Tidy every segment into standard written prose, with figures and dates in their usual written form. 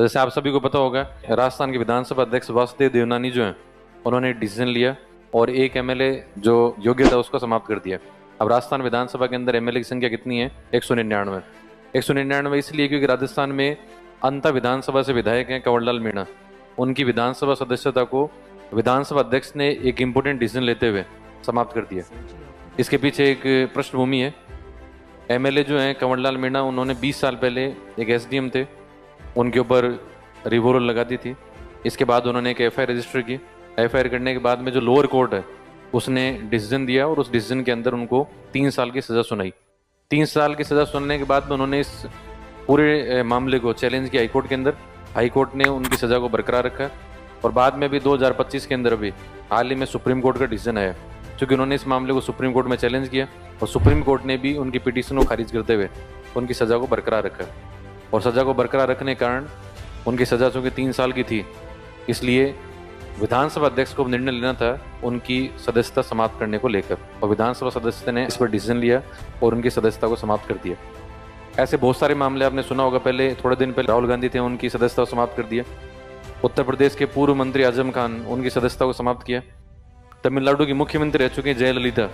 तो जैसे आप सभी को पता होगा, राजस्थान के विधानसभा अध्यक्ष वासुदेव देवनानी जो हैं, उन्होंने डिसीजन लिया और एक एमएलए जो योग्य था उसको समाप्त कर दिया। अब राजस्थान विधानसभा के अंदर एमएलए की संख्या कितनी है? 199। 199 इसलिए क्योंकि राजस्थान में अंता विधानसभा से विधायक हैं कंवरलाल मीणा, उनकी विधानसभा सदस्यता को विधानसभा अध्यक्ष ने एक इम्पोर्टेंट डिसीजन लेते हुए समाप्त कर दिया। इसके पीछे एक पृष्ठभूमि है। एमएलए जो हैं कंवरलाल मीणा, उन्होंने 20 साल पहले एक एसडीएम थे, उनके ऊपर रिवोल्वर लगा दी थी। इसके बाद उन्होंने एक एफआईआर रजिस्टर की। एफआईआर करने के बाद में जो लोअर कोर्ट है उसने डिसीजन दिया और उस डिसीजन के अंदर उनको 3 साल की सज़ा सुनाई। 3 साल की सज़ा सुनने के बाद में उन्होंने इस पूरे मामले को चैलेंज किया हाईकोर्ट के अंदर। हाईकोर्ट ने उनकी सज़ा को बरकरार रखा और बाद में भी 2025 के अंदर अभी हाल ही में सुप्रीम कोर्ट का डिसीजन आया, क्योंकि उन्होंने इस मामले को सुप्रीम कोर्ट में चैलेंज किया और सुप्रीम कोर्ट ने भी उनकी पिटीशन को खारिज करते हुए उनकी सज़ा को बरकरार रखा। और सज़ा को बरकरार रखने के कारण उनकी सज़ा चूँकि 3 साल की थी, इसलिए विधानसभा अध्यक्ष को निर्णय लेना था उनकी सदस्यता समाप्त करने को लेकर, और विधानसभा सदस्य ने इस पर डिसीजन लिया और उनकी सदस्यता को समाप्त कर दिया। ऐसे बहुत सारे मामले आपने सुना होगा। पहले थोड़े दिन पहले राहुल गांधी थे, उनकी सदस्यता को समाप्त कर दिया। उत्तर प्रदेश के पूर्व मंत्री आजम खान, उनकी सदस्यता को समाप्त किया। तमिलनाडु की मुख्यमंत्री रह चुके जयललिता,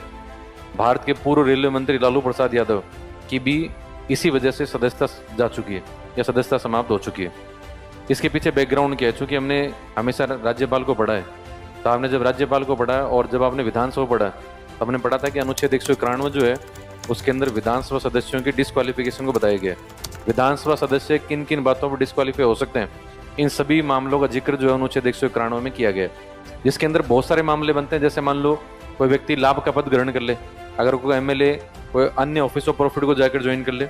भारत के पूर्व रेलवे मंत्री लालू प्रसाद यादव की भी इसी वजह से सदस्यता जा चुकी है या सदस्यता समाप्त हो चुकी है। इसके पीछे बैकग्राउंड क्या है? चूँकि हमने हमेशा राज्यपाल को पढ़ा है, तो आपने जब राज्यपाल को पढ़ा और जब आपने विधानसभा पढ़ा तो हमने पढ़ा था कि अनुच्छेद 191 जो है उसके अंदर विधानसभा सदस्यों की डिस्क्वालिफिकेशन को बताया गया है। विधानसभा सदस्य किन किन बातों पर डिस्क्वालीफाई हो सकते हैं, इन सभी मामलों का जिक्र जो है अनुच्छेद 191 में किया गया है, जिसके अंदर बहुत सारे मामले बनते हैं। जैसे मान लो कोई व्यक्ति लाभ का पद ग्रहण कर ले, अगर कोई एमएलए कोई अन्य ऑफिस ऑफ प्रॉफिट को जाकर ज्वाइन कर ले,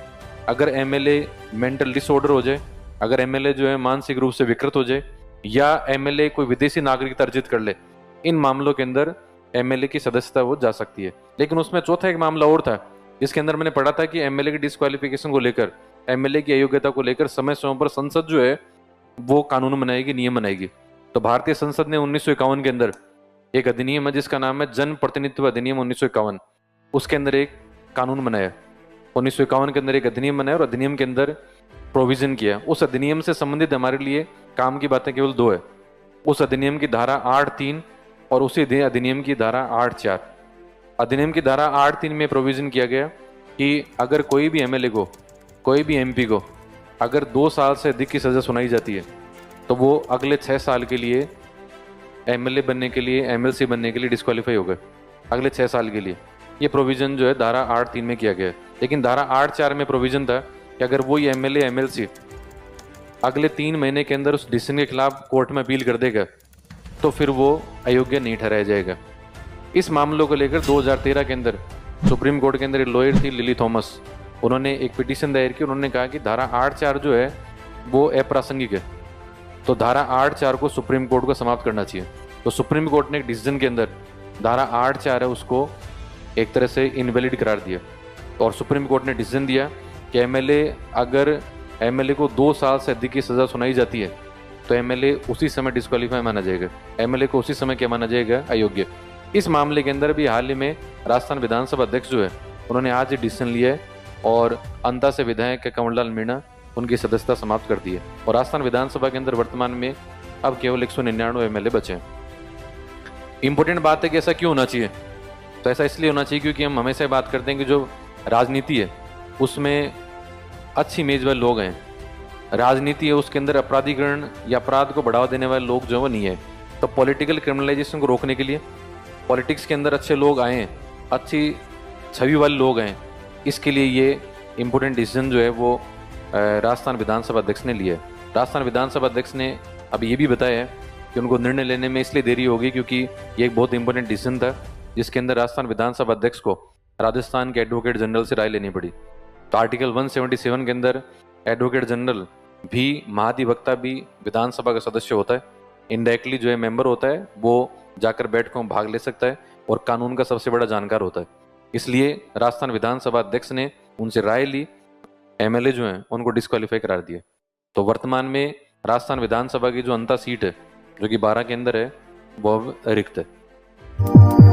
अगर एमएलए मेंटल डिसऑर्डर हो जाए, अगर एमएलए जो है मानसिक रूप से विकृत हो जाए, या एमएलए कोई विदेशी नागरिकता अर्जित कर ले, इन मामलों के अंदर एमएलए की सदस्यता वो जा सकती है। लेकिन उसमें चौथा एक मामला और था, जिसके अंदर मैंने पढ़ा था कि एमएलए की डिस्क्वालिफिकेशन को लेकर, एमएलए की अयोग्यता को लेकर समय समय पर संसद जो है वो कानून बनाएगी, नियम बनाएगी। तो भारतीय संसद ने 1951 के अंदर एक अधिनियम है जिसका नाम है जन प्रतिनिधित्व अधिनियम 1951, उसके अंदर एक कानून बनाया। 1951 के अंदर एक अधिनियम बनाया और अधिनियम के अंदर प्रोविजन किया। उस अधिनियम से संबंधित हमारे लिए काम की बातें केवल 2 है। उस अधिनियम की धारा 8(3) और उसी अधिनियम की धारा 8(4). अधिनियम की धारा 8(3) में प्रोविजन किया गया कि अगर कोई भी एमएलए को, कोई भी एमपी को अगर 2 साल से अधिक की सज़ा सुनाई जाती है तो वो अगले 6 साल के लिए एमएलए बनने के लिए, एमएलसी बनने के लिए डिस्क्वालीफाई हो गए, अगले 6 साल के लिए। ये प्रोविजन जो है धारा 8(3) में किया गया है। लेकिन धारा 8(4) में प्रोविजन था कि अगर वो एमएलए एमएलसी अगले 3 महीने के अंदर उस डिसीजन के खिलाफ कोर्ट में अपील कर देगा तो फिर वो अयोग्य नहीं ठहराया जाएगा। इस मामलों को लेकर 2013 के अंदर सुप्रीम कोर्ट के अंदर एक लॉयर थी लिली थॉमस, उन्होंने एक पिटीशन दायर की। उन्होंने कहा कि धारा 8(4) जो है वो अप्रासंगिक है, तो धारा 8(4) को सुप्रीम कोर्ट को समाप्त करना चाहिए। तो सुप्रीम कोर्ट ने एक डिसीजन के अंदर धारा 8(4) है उसको एक तरह से इनवैलिड करार दिया और सुप्रीम कोर्ट ने डिसीजन दिया कि अगर एमएलए को 2 साल से अधिक की सज़ा सुनाई जाती है तो एमएलए उसी समय डिस्क्वालीफाई माना जाएगा, एमएलए को उसी समय क्या माना जाएगा? अयोग्य। इस मामले के अंदर भी हाल ही में राजस्थान विधानसभा अध्यक्ष जो है उन्होंने आज डिसीजन लिया है और अंता से विधायक कंवरलाल मीणा उनकी सदस्यता समाप्त कर दी है और राजस्थान विधानसभा के अंदर वर्तमान में अब केवल 199 एमएलए बचे हैं। इंपॉर्टेंट बात है कि ऐसा क्यों होना चाहिए? तो ऐसा इसलिए होना चाहिए क्योंकि हम हमेशा बात करते हैं कि जो राजनीति है उसमें अच्छी इमेज वाले लोग हैं, राजनीति है उसके अंदर अपराधीकरण या अपराध को बढ़ावा देने वाले लोग जो वो नहीं है। तो पॉलिटिकल क्रिमिनलाइजेशन को रोकने के लिए पॉलिटिक्स के अंदर अच्छे लोग आए, अच्छी छवि वाले लोग हैं, इसके लिए ये इम्पोर्टेंट डिसीजन जो है वो राजस्थान विधानसभा अध्यक्ष ने लिया है। राजस्थान विधानसभा अध्यक्ष ने अब ये भी बताया है कि उनको निर्णय लेने में इसलिए देरी होगी क्योंकि ये एक बहुत इंपॉर्टेंट डिसीजन था जिसके अंदर राजस्थान विधानसभा अध्यक्ष को राजस्थान के एडवोकेट जनरल से राय लेनी पड़ी। तो आर्टिकल 177 के अंदर एडवोकेट जनरल भी, महाधिवक्ता भी विधानसभा का सदस्य होता है, इनडायरेक्टली जो है मेंबर होता है, वो जाकर बैठकों में भाग ले सकता है और कानून का सबसे बड़ा जानकार होता है। इसलिए राजस्थान विधानसभा अध्यक्ष ने उनसे राय ली, एमएलए जो हैं उनको डिस्क्वालीफाई करार दिया। तो वर्तमान में राजस्थान विधानसभा की जो अंता सीट है जो कि 12 के अंदर है वो अब रिक्त है।